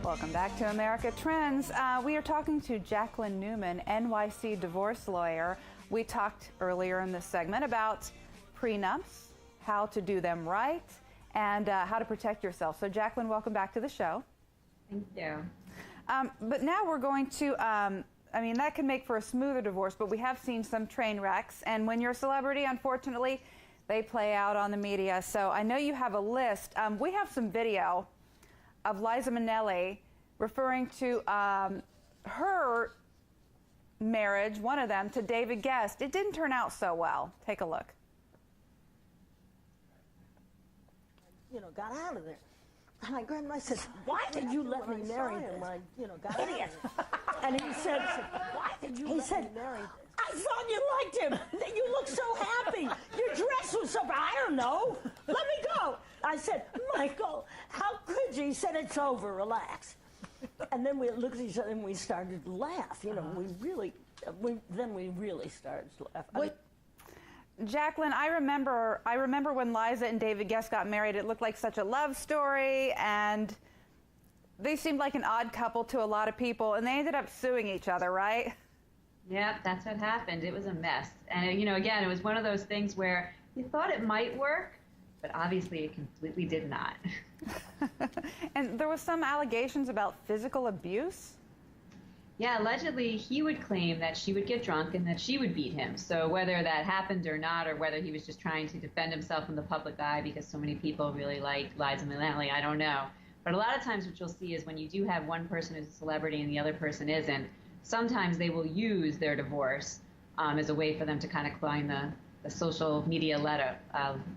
Welcome back to America Trends. We are talking to Jacqueline Newman, NYC divorce lawyer. We talked earlier in this segment about prenups, how to do them right, and how to protect yourself. So Jacqueline, welcome back to the show. Thank you. But now we're going to, I mean, that can make for a smoother divorce, but we have seen some train wrecks. And when you're a celebrity, unfortunately, they play out on the media. So I know you have a list. We have some video of Liza Minnelli referring to her marriage, one of them, to David Guest. It didn't turn out so well. Take a look. You know, got out of there. And my grandma says, "Why did you let me marry this? Got idiot." And he said, "Why did you let me marry this? I thought you liked him. That you looked so happy. Your dress was so, I don't know. Let me go." I said, "Michael, how could you?" He said, "It's over, relax." And then we looked at each other and we started to laugh. You know, we really started to laugh. Jacqueline, I remember when Liza and David Guest got married. It looked like such a love story, and they seemed like an odd couple to a lot of people, and they ended up suing each other, right? Yeah, that's what happened. It was a mess. And, you know, again, it was one of those things where you thought it might work, but obviously it completely did not. And there was some allegations about physical abuse? Yeah, allegedly he would claim that she would get drunk and that she would beat him. So whether that happened or not, or whether he was just trying to defend himself in the public eye because so many people really like Liza Minnelli, I don't know. But a lot of times what you'll see is when you do have one person who's a celebrity and the other person isn't, sometimes they will use their divorce as a way for them to kind of climb the social media ladder,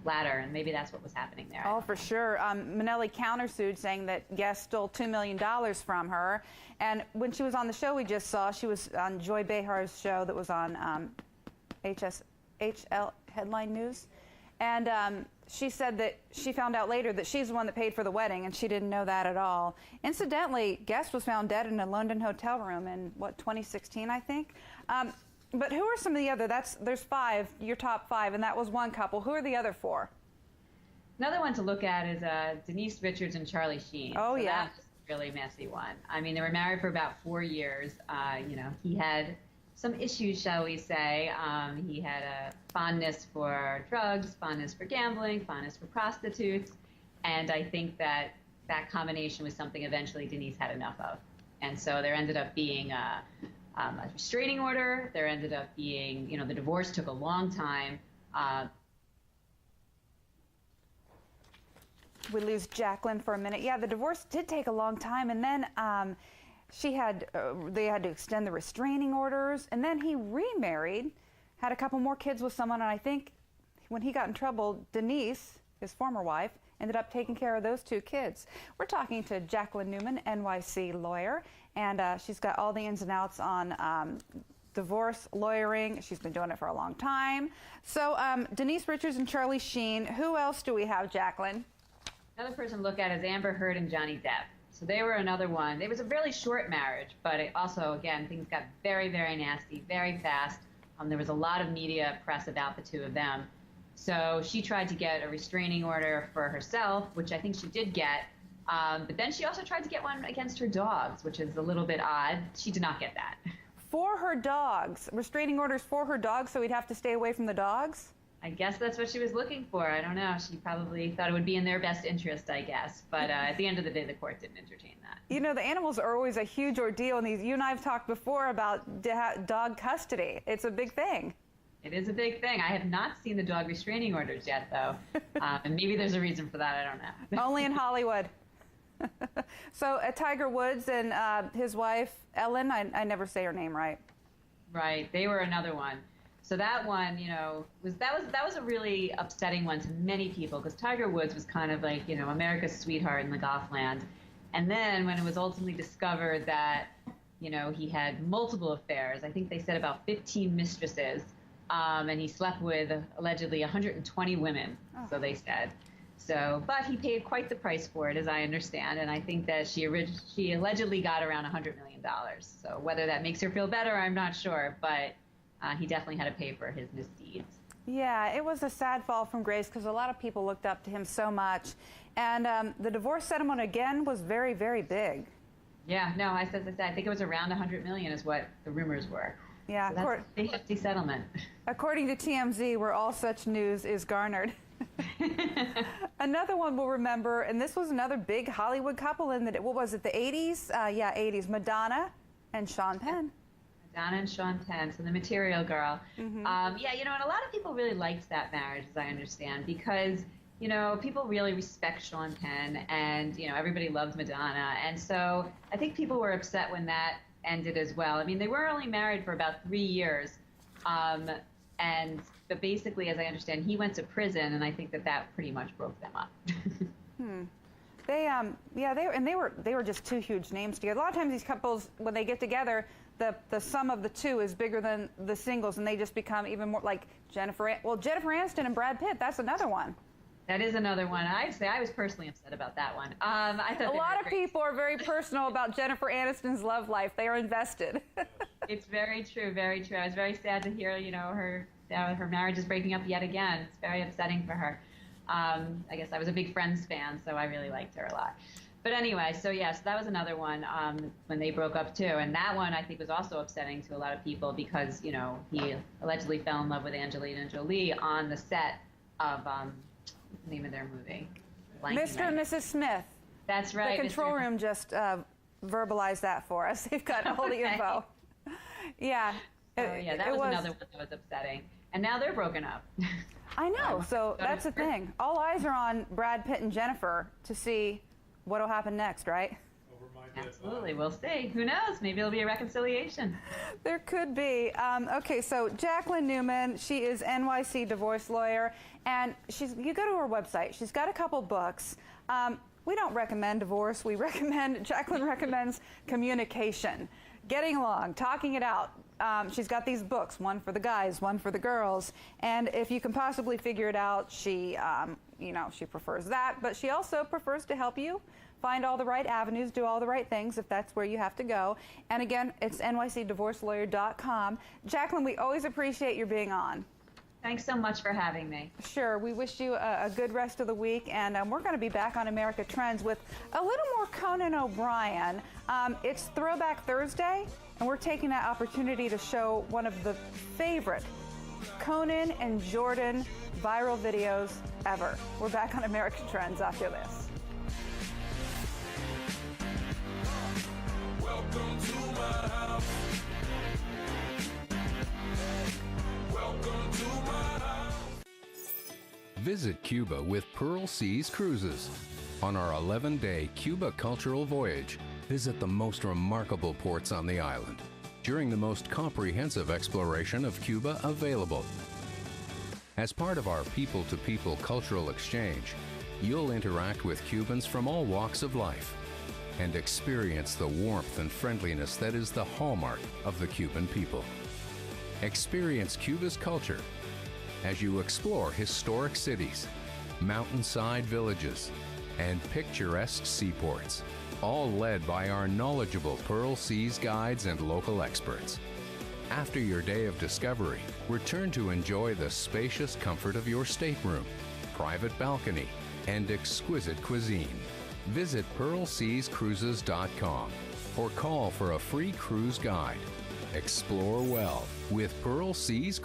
and maybe that's what was happening there. Oh, for sure. Minnelli countersued, saying that Guest stole $2 million from her. And when she was on the show we just saw, she was on Joy Behar's show that was on HL Headline News. And she said that she found out later that she's the one that paid for the wedding, and she didn't know that at all. Incidentally, Guest was found dead in a London hotel room in, 2016, I think? But who are some of the other? There's five, your top five, and that was one couple. Who are the other four? Another one to look at is Denise Richards and Charlie Sheen. Oh, so yeah. That's a really messy one. I mean, they were married for about 4 years. You know, he had some issues, shall we say. He had a fondness for drugs, fondness for gambling, fondness for prostitutes. And I think that combination was something eventually Denise had enough of. And so there ended up being a restraining order. There ended up being, you know, the divorce took a long time. We lose Jacqueline for a minute. Yeah, the divorce did take a long time, and then they had to extend the restraining orders, and then he remarried, had a couple more kids with someone, and I think when he got in trouble, Denise, his former wife, ended up taking care of those 2 kids. We're talking to Jacqueline Newman, NYC lawyer, and she's got all the ins and outs on divorce lawyering. She's been doing it for a long time. So Denise Richards and Charlie Sheen. Who else do we have, Jacqueline? Another person to look at is Amber Heard and Johnny Depp. So they were another one. It was a really short marriage, but it also, again, things got very, very nasty, very fast. There was a lot of media press about the 2 of them. So she tried to get a restraining order for herself, which I think she did get. But then she also tried to get one against her dogs, which is a little bit odd. She did not get that. For her dogs? Restraining orders for her dogs, so he'd have to stay away from the dogs? I guess that's what she was looking for. I don't know. She probably thought it would be in their best interest, I guess. But at the end of the day, the court didn't entertain that. You know, the animals are always a huge ordeal. And you and I have talked before about dog custody. It's a big thing. It is a big thing. I have not seen the dog restraining orders yet, though. And maybe there's a reason for that. I don't know. Only in Hollywood. So Tiger Woods and his wife, Elin, I never say her name right. Right. They were another one. So that one, you know, that was a really upsetting one to many people because Tiger Woods was kind of like, you know, America's sweetheart in the golf land. And then when it was ultimately discovered that, you know, he had multiple affairs, I think they said about 15 mistresses, and he slept with allegedly 120 women, so they said. So, but he paid quite the price for it, as I understand, and I think that she allegedly got around $100 million. So whether that makes her feel better, I'm not sure, but he definitely had to pay for his misdeeds. Yeah, it was a sad fall from grace because a lot of people looked up to him so much. And the divorce settlement, again, was very, very big. Yeah, no, I think it was around 100 million is what the rumors were. Yeah, So that's a big, hefty settlement. according to TMZ, where all such news is garnered. Another one we'll remember, and this was another big Hollywood couple in the, what was it, the 80s? Yeah, 80s. Madonna and Sean Penn. Madonna and Sean Penn, so the Material Girl. Yeah, you know, and a lot of people really liked that marriage, as I understand, because, you know, people really respect Sean Penn, and, you know, everybody loves Madonna. And so I think people were upset when that ended as well. I mean, they were only married for about 3 years. But basically, as I understand, he went to prison, and I think that pretty much broke them up. They were just two huge names together. A lot of times these couples, when they get together, the sum of the two is bigger than the singles, and they just become even more like Jennifer Aniston and Brad Pitt. That's another one. That is another one. I'd say I was personally upset about that one. I thought a lot of people are very personal about Jennifer Aniston's love life. They are invested. It's very true, very true. I was very sad to hear, you know, her marriage is breaking up yet again. It's very upsetting for her. I guess I was a big Friends fan, so I really liked her a lot. But anyway, so yes, that was another one when they broke up too. And that one I think was also upsetting to a lot of people because, you know, he allegedly fell in love with Angelina Jolie on the set of, what's the name of their movie? Mr. and Mrs. Smith. That's right. The control room just verbalized that for us. They've got all the info. Yeah. That was another one that was upsetting. And now they're broken up. I know. So that's the thing. All eyes are on Brad Pitt and Jennifer to see what will happen next, right? Absolutely. We'll see. Who knows? Maybe it'll be a reconciliation. There could be. Okay, so Jacqueline Newman, she is NYC divorce lawyer, and you go to her website. She's got a couple books. We don't recommend divorce. Jacqueline recommends communication, getting along, talking it out. She's got these books, one for the guys, one for the girls, and if you can possibly figure it out, she prefers that, but she also prefers to help you find all the right avenues, do all the right things if that's where you have to go. And again, it's nycdivorcelawyer.com. Jacqueline, we always appreciate your being on. Thanks so much for having me. Sure. We wish you a good rest of the week, and we're going to be back on America Trends with a little more Conan O'Brien. It's Throwback Thursday, and we're taking that opportunity to show one of the favorite Conan and Jordan viral videos ever. We're back on America Trends after this. Welcome to my house. Welcome to my house. Visit Cuba with Pearl Seas Cruises. On our 11-day Cuba cultural voyage, visit the most remarkable ports on the island during the most comprehensive exploration of Cuba available. As part of our people-to-people cultural exchange, you'll interact with Cubans from all walks of life and experience the warmth and friendliness that is the hallmark of the Cuban people. Experience Cuba's culture as you explore historic cities, mountainside villages, and picturesque seaports, all led by our knowledgeable Pearl Seas guides and local experts. After your day of discovery, return to enjoy the spacious comfort of your stateroom, private balcony, and exquisite cuisine. Visit pearlseascruises.com or call for a free cruise guide. Explore well with Pearl Seas